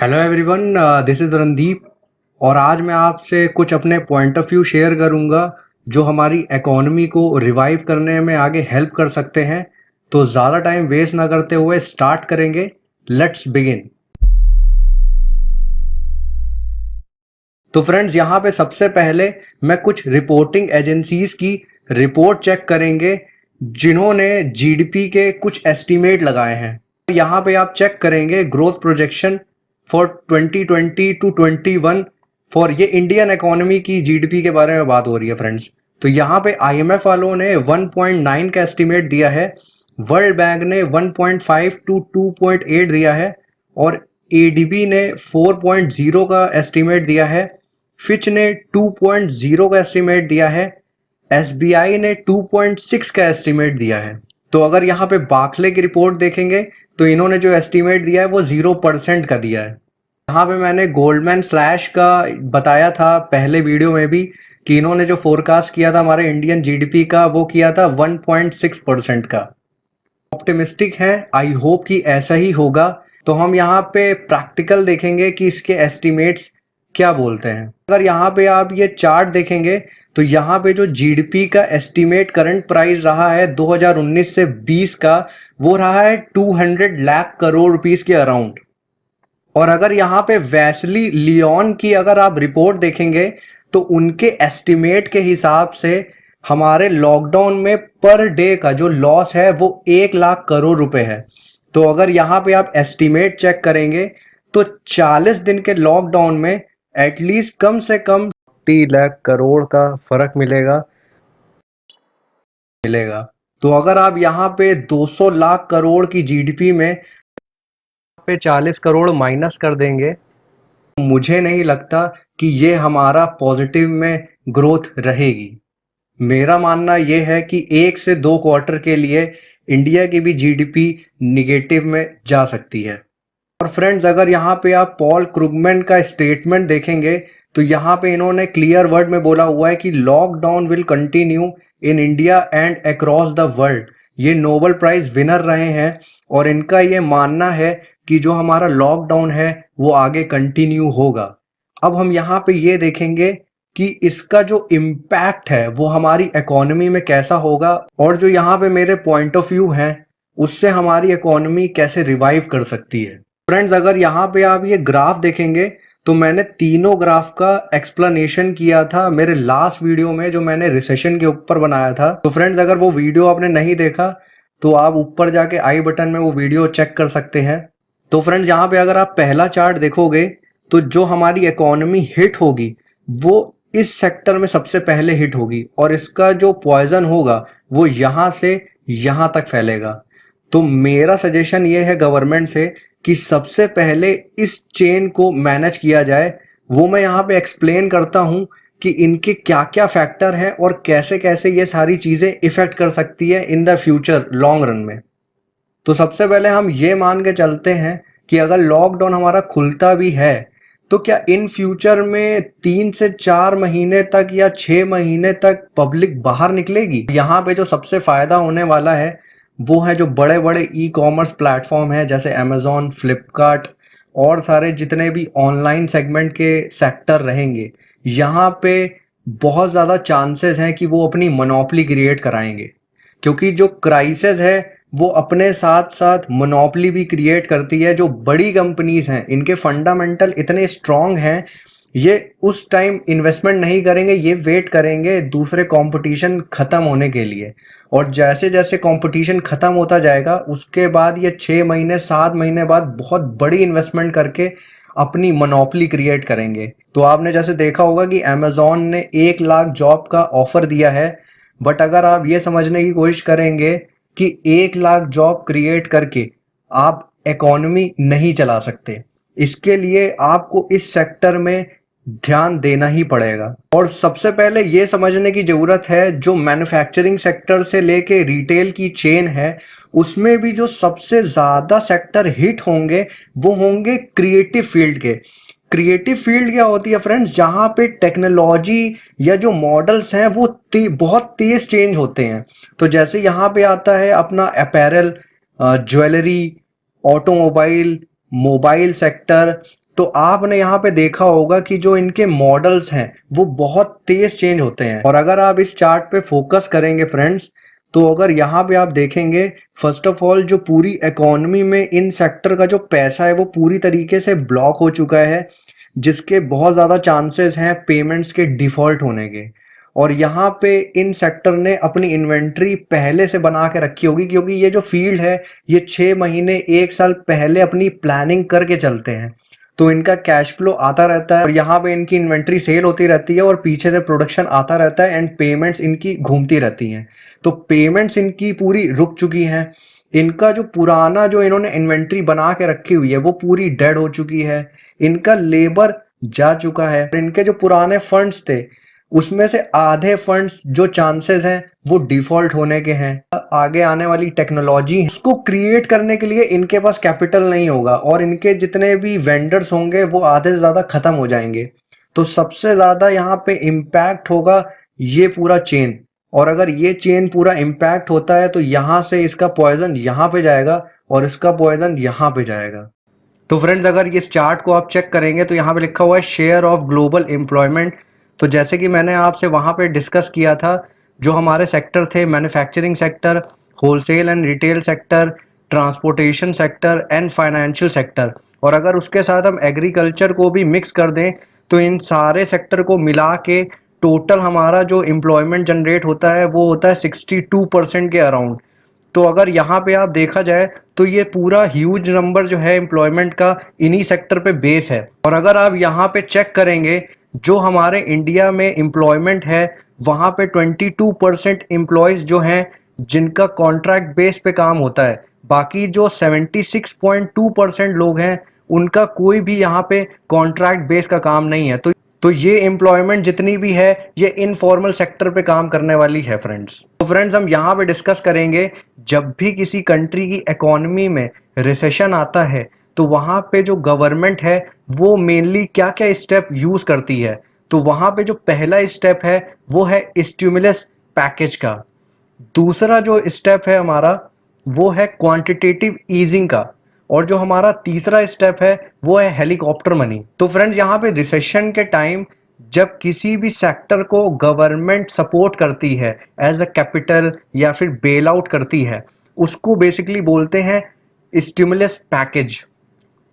Hello everyone, this is Randeep. और आज मैं आपसे कुछ अपने पॉइंट ऑफ व्यू शेयर करूंगा जो हमारी इकोनॉमी को रिवाइव करने में आगे हेल्प कर सकते हैं। तो ज़्यादा टाइम वेस्ट ना करते हुए स्टार्ट करेंगे। Let's begin. तो फ्रेंड्स, यहाँ पे सबसे पहले मैं कुछ रिपोर्टिंग एजेंसीज की रिपोर्ट चेक करेंगे जिन्होंने जीडीपी के कुछ एस्टीमेट लगाए हैं। यहाँ पे आप चेक करेंगे growth projection for 2020 to 21 for ये इंडियन इकोनॉमी की जीडीपी के बारे में बात हो रही है फ्रेंड्स। तो यहाँ पे आईएमएफ वालों ने 1.9 का एस्टीमेट दिया है, वर्ल्ड बैंक ने 1.5 टू 2.8 दिया है और एडीबी ने 4.0 का एस्टीमेट दिया है, फिच ने 2.0 का एस्टीमेट दिया है, एसबीआई ने 2.6 का एस्टीमेट दिया है। तो अगर यहाँ पे बाखले की रिपोर्ट देखेंगे तो इन्होंने जो एस्टीमेट दिया है वो 0% का दिया है। यहाँ पे मैंने गोल्डमैन स्लैश का बताया था पहले वीडियो में भी कि इन्होंने जो फोरकास्ट किया था हमारे इंडियन जीडीपी का वो किया था 1.6% का। ऑप्टिमिस्टिक है, आई होप कि ऐसा ही होगा। तो हम यहाँ पे प्रैक्टिकल देखेंगे कि इसके एस्टिमेट्स क्या बोलते हैं। अगर यहाँ पे आप ये चार्ट देखेंगे तो यहाँ पे जो जीडीपी का एस्टिमेट करंट प्राइस रहा है 2019 से 20 का, वो रहा है 200 लाख करोड़ रुपीस के अराउंड। और अगर यहाँ पे वैसली लियोन की अगर आप रिपोर्ट देखेंगे तो उनके एस्टिमेट के हिसाब से हमारे लॉकडाउन में पर डे का जो लॉस है वो 1 लाख करोड़ रुपए है। तो अगर यहाँ पे आप एस्टिमेट चेक करेंगे तो 40 दिन के लॉकडाउन में एटलीस्ट कम से कम 40 लाख करोड़ का फर्क मिलेगा। तो अगर आप यहाँ पे 200 लाख करोड़ की जीडीपी में पे 40 करोड़ माइनस कर देंगे, मुझे नहीं लगता कि ये हमारा पॉजिटिव में ग्रोथ रहेगी। मेरा मानना यह है कि 1 से 2 क्वार्टर के लिए इंडिया की भी जीडीपी निगेटिव में जा सकती है। और फ्रेंड्स, अगर यहाँ पे आप पॉल क्रुगमैन का स्टेटमेंट देखेंगे तो यहाँ पे इन्होंने क्लियर वर्ड में बोला हुआ है कि lockdown will continue in India and across the world. ये नोबेल प्राइज विनर रहे हैं और इनका ये मानना है कि जो हमारा लॉकडाउन है वो आगे कंटिन्यू होगा। अब हम यहाँ पे ये देखेंगे कि इसका जो इम्पैक्ट है वो हमारी इकोनॉमी में कैसा होगा और जो यहाँ पे मेरे पॉइंट ऑफ व्यू हैं उससे हमारी इकोनॉमी कैसे रिवाइव कर सकती है। फ्रेंड्स, अगर यहाँ पे आप ये ग्राफ देखेंगे तो मैंने तीनों ग्राफ का एक्सप्लेनेशन किया था मेरे लास्ट वीडियो में जो मैंने रिसेशन के ऊपर बनाया था। तो फ्रेंड्स, अगर वो वीडियो आपने नहीं देखा तो आप ऊपर जाके आई बटन में वो वीडियो चेक कर सकते हैं। तो फ्रेंड्स, यहाँ पे अगर आप पहला चार्ट देखोगे तो जो हमारी इकोनॉमी हिट होगी वो इस सेक्टर में सबसे पहले हिट होगी और इसका जो पॉइजन होगा वो यहाँ से यहाँ तक फैलेगा। तो मेरा सजेशन ये है गवर्नमेंट से कि सबसे पहले इस चेन को मैनेज किया जाए। वो मैं यहाँ पे एक्सप्लेन करता हूँ कि इनके क्या क्या फैक्टर हैं और कैसे कैसे ये सारी चीजें इफेक्ट कर सकती है in the future long run में। तो सबसे पहले हम ये मान के चलते हैं कि अगर लॉकडाउन हमारा खुलता भी है तो क्या इन फ्यूचर में 3 से 4 महीने तक या 6 महीने तक पब्लिक बाहर निकलेगी। यहाँ पे जो सबसे फायदा होने वाला है वो है जो बड़े बड़े ई कॉमर्स प्लेटफॉर्म है जैसे अमेजोन, फ्लिपकार्ट और सारे जितने भी ऑनलाइन सेगमेंट के सेक्टर रहेंगे। यहाँ पे बहुत ज़्यादा चांसेस हैं कि वो अपनी मोनोपोली क्रिएट कराएंगे, क्योंकि जो क्राइसिस है वो अपने साथ साथ मोनोपोली भी क्रिएट करती है। जो बड़ी कंपनीज हैं इनके फंडामेंटल इतने स्ट्रांग हैं, ये उस टाइम इन्वेस्टमेंट नहीं करेंगे, ये वेट करेंगे दूसरे कंपटीशन खत्म होने के लिए। और जैसे जैसे कंपटीशन खत्म होता जाएगा उसके बाद ये 6 महीने 7 महीने बाद बहुत बड़ी इन्वेस्टमेंट करके अपनी मोनोपोली क्रिएट करेंगे। तो आपने जैसे देखा होगा कि अमेजोन ने 1 लाख जॉब का ऑफर दिया है, बट अगर आप ये समझने की कोशिश करेंगे कि 1 लाख जॉब क्रिएट करके आप इकोनॉमी नहीं चला सकते, इसके लिए आपको इस सेक्टर में ध्यान देना ही पड़ेगा। और सबसे पहले ये समझने की जरूरत है जो मैन्युफैक्चरिंग सेक्टर से लेके रिटेल की चेन है उसमें भी जो सबसे ज्यादा सेक्टर हिट होंगे वो होंगे क्रिएटिव फील्ड के। क्रिएटिव फील्ड क्या होती है फ्रेंड्स, जहां पे टेक्नोलॉजी या जो मॉडल्स हैं वो बहुत तेज चेंज होते हैं। तो जैसे यहाँ पे आता है अपना apparel, jewellery, automobile, mobile sector. तो आपने यहाँ पे देखा होगा कि जो इनके मॉडल्स हैं वो बहुत तेज चेंज होते हैं। और अगर आप इस चार्ट पे फोकस करेंगे फ्रेंड्स, तो अगर यहाँ पे आप देखेंगे, फर्स्ट ऑफ ऑल जो पूरी इकोनॉमी में इन सेक्टर का जो पैसा है वो पूरी तरीके से ब्लॉक हो चुका है, जिसके बहुत ज़्यादा चांसेस हैं पेमेंट्स के डिफ़ॉल्ट होने के। और यहाँ पे इन सेक्टर ने अपनी इन्वेंट्री पहले से बना के रखी होगी, क्योंकि ये जो फील्ड है ये 6 महीने 1 साल पहले अपनी प्लानिंग करके चलते हैं। तो इनका कैश फ्लो आता रहता है और यहाँ पे इनकी इन्वेंट्री सेल होती रहती है और पीछे से प्रोडक्शन आता रहता है एंड पेमेंट्स इनकी घूमती रहती हैं। तो पेमेंट्स इनकी पूरी रुक चुकी हैं। इनका जो पुराना जो इन्होंने इन्वेंट्री बना के रखी हुई है वो पूरी डेड हो चुकी है। इनका लेबर जा चुका है। इनके जो पुराने फंड्स थे उसमें से आधे फंड्स जो चांसेस हैं वो डिफॉल्ट होने के हैं। आगे आने वाली टेक्नोलॉजी उसको क्रिएट करने के लिए इनके पास कैपिटल नहीं होगा और इनके जितने भी वेंडर्स होंगे वो आधे से ज़्यादा ख़त्म हो जाएंगे। तो सबसे ज़्यादा यहाँ पे इम्पैक्ट होगा ये पूरा चेन। और अगर ये चेन पूरा इम्पैक्ट होता है तो यहाँ से इसका पॉइजन यहाँ पे जाएगा और इसका पॉइजन यहाँ पे जाएगा। तो फ्रेंड्स अगर इस चार्ट को आप चेक करेंगे तो यहाँ पे लिखा हुआ है शेयर ऑफ ग्लोबल एम्प्लॉयमेंट। तो जैसे कि मैंने आपसे वहाँ पे डिस्कस किया था, जो हमारे सेक्टर थे manufacturing sector, wholesale and retail sector, transportation sector and financial sector, और अगर उसके साथ हम एग्रीकल्चर को भी मिक्स कर दें तो इन सारे सेक्टर को मिला के टोटल हमारा जो एम्प्लॉयमेंट जनरेट होता है वो होता है 62% के अराउंड। तो अगर यहाँ पे आप देखा जाए तो ये पूरा ह्यूज नंबर जो है एम्प्लॉयमेंट का इन्हीं सेक्टर पे बेस है। और अगर आप यहाँ पे चेक करेंगे जो हमारे इंडिया में एम्प्लॉयमेंट है वहाँ पे 22% एम्प्लॉयज जो हैं जिनका कॉन्ट्रैक्ट बेस पे काम होता है। बाकी जो 76.2% लोग हैं उनका कोई भी यहाँ पे कॉन्ट्रैक्ट बेस का काम नहीं है। तो ये एम्प्लॉयमेंट जितनी भी है ये इनफॉर्मल सेक्टर पे काम करने वाली है फ्रेंड्स। तो फ्रेंड्स हम यहाँ पे डिस्कस करेंगे जब भी किसी कंट्री की इकोनॉमी में रिसेशन आता है तो वहाँ पे जो गवर्नमेंट है वो मेनली क्या क्या स्टेप यूज करती है। तो वहाँ पे जो पहला स्टेप है वो है स्टिमुलस पैकेज का। दूसरा जो स्टेप है हमारा वो है क्वांटिटेटिव ईजिंग का। और जो हमारा तीसरा स्टेप है वो है हेलीकॉप्टर मनी। तो फ्रेंड्स यहाँ पे रिसेशन के टाइम जब किसी भी सेक्टर को गवर्नमेंट सपोर्ट करती है एज अ कैपिटल या फिर बेल आउट करती है, उसको बेसिकली बोलते हैं स्टिमुलस पैकेज।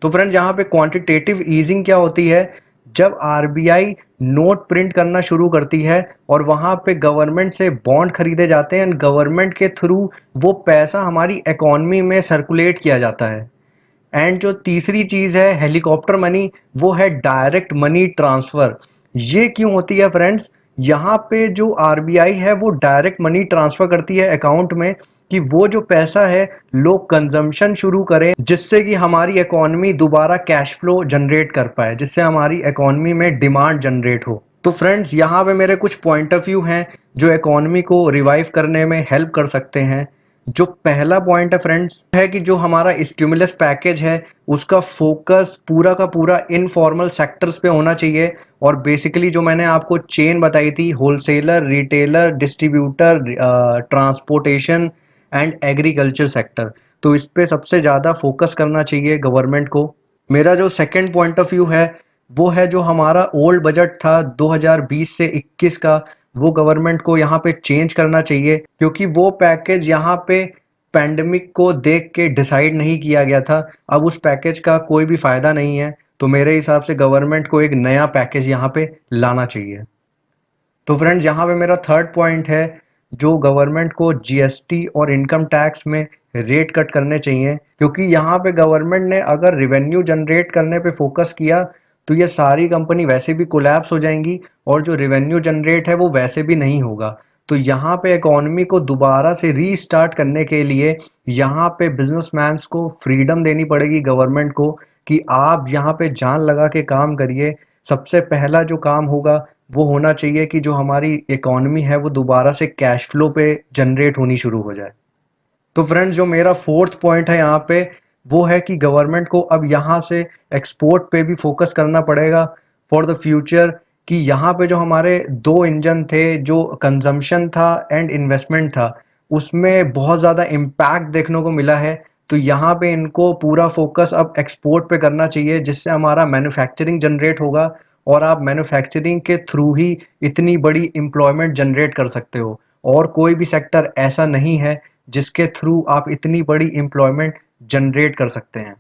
तो फ्रेंड्स यहाँ पे क्वांटिटेटिव ईजिंग क्या होती है, जब आरबीआई नोट प्रिंट करना शुरू करती है और वहाँ पे गवर्नमेंट से बॉन्ड खरीदे जाते हैं, गवर्नमेंट के थ्रू वो पैसा हमारी इकोनॉमी में सर्कुलेट किया जाता है। एंड जो तीसरी चीज है हेलीकॉप्टर मनी, वो है डायरेक्ट मनी ट्रांसफर। ये क्यों होती है फ्रेंड्स, यहाँ पे जो आरबीआई है वो डायरेक्ट मनी ट्रांसफर करती है अकाउंट में कि वो जो पैसा है लोग कंजम्पशन शुरू करें, जिससे कि हमारी इकोनॉमी दोबारा कैश फ्लो जनरेट कर पाए, जिससे हमारी इकोनॉमी में डिमांड जनरेट हो। तो फ्रेंड्स यहाँ पे मेरे कुछ पॉइंट ऑफ व्यू हैं जो इकोनॉमी को रिवाइव करने में हेल्प कर सकते हैं। जो पहला पॉइंट है फ्रेंड्स है कि जो हमारा स्टिमुलस पैकेज है उसका फोकस पूरा का पूरा इनफॉर्मल सेक्टर्स पे होना चाहिए। और बेसिकली जो मैंने आपको चेन बताई थी, wholesaler, retailer, distributor, transportation and agriculture sector, तो इस पे सबसे ज़्यादा फोकस करना चाहिए गवर्नमेंट को। मेरा जो सेकंड पॉइंट ऑफ व्यू है वो है जो हमारा ओल्ड बजट था 2020 से 21 का, वो गवर्नमेंट को यहाँ पे चेंज करना चाहिए, क्योंकि वो पैकेज यहाँ पे पैंडेमिक को देख के डिसाइड नहीं किया गया था। अब उस पैकेज का कोई भी फायदा नहीं है। तो मेरे हिसाब से गवर्नमेंट को एक नया पैकेज यहाँ पे लाना चाहिए। तो फ्रेंड्स यहाँ पे मेरा थर्ड पॉइंट है जो गवर्नमेंट को जीएसटी और इनकम टैक्स में रेट कट करने चाहिए, क्योंकि यहाँ पे गवर्नमेंट ने अगर रिवेन्यू जनरेट करने पे फोकस किया तो ये सारी कंपनी वैसे भी कोलैप्स हो जाएंगी और जो रिवेन्यू जनरेट है वो वैसे भी नहीं होगा। तो यहाँ पे इकोनॉमी को दोबारा से रीस्टार्ट करने के लिए यहाँ पे बिजनेसमैन्स को फ्रीडम देनी पड़ेगी गवर्नमेंट को कि आप यहाँ पे जान लगा के काम करिए। सबसे पहला जो काम होगा वो होना चाहिए कि जो हमारी इकोनॉमी है वो दोबारा से कैश फ्लो पे जनरेट होनी शुरू हो जाए। तो फ्रेंड्स जो मेरा फोर्थ पॉइंट है यहाँ पे वो है कि गवर्नमेंट को अब यहाँ से एक्सपोर्ट पे भी फोकस करना पड़ेगा फॉर द फ्यूचर। कि यहाँ पे जो हमारे दो इंजन थे, जो कंजम्पशन था एंड इन्वेस्टमेंट था, उसमें बहुत ज़्यादा इम्पैक्ट देखने को मिला है। तो यहाँ पे इनको पूरा फोकस अब एक्सपोर्ट पे करना चाहिए, जिससे हमारा मैन्युफैक्चरिंग जनरेट होगा और आप मैन्युफैक्चरिंग के थ्रू ही इतनी बड़ी एम्प्लॉयमेंट जनरेट कर सकते हो। और कोई भी सेक्टर ऐसा नहीं है जिसके थ्रू आप इतनी बड़ी एम्प्लॉयमेंट जनरेट कर सकते हैं।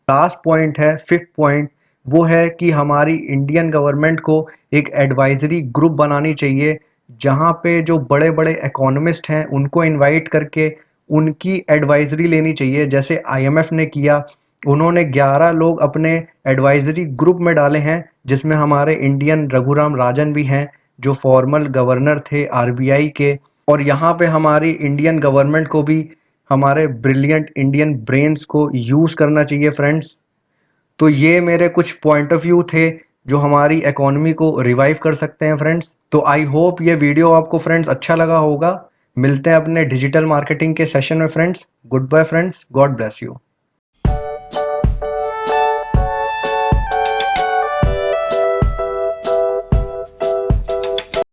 लास्ट पॉइंट है, फिफ्थ पॉइंट, वो है कि हमारी इंडियन गवर्नमेंट को एक एडवाइजरी ग्रुप बनानी चाहिए, जहाँ पे जो बड़े बड़े इकोनॉमिस्ट हैं उनको इनवाइट करके उनकी एडवाइजरी लेनी चाहिए, जैसे आईएमएफ ने किया। उन्होंने 11 लोग अपने एडवाइजरी ग्रुप में डाले हैं, जिसमें हमारे इंडियन रघुराम राजन भी हैं, जो फॉर्मल गवर्नर थे आरबीआई के। और यहाँ पे हमारी इंडियन गवर्नमेंट को भी हमारे ब्रिलियंट इंडियन ब्रेन्स को यूज़ करना चाहिए फ्रेंड्स। तो ये मेरे कुछ पॉइंट ऑफ व्यू थे जो हमारी इकोनॉमी को रिवाइव कर सकते हैं फ्रेंड्स। तो आई होप ये वीडियो आपको फ्रेंड्स अच्छा लगा होगा। मिलते हैं अपने डिजिटल मार्केटिंग के सेशन में friends. Good bye friends, god bless you.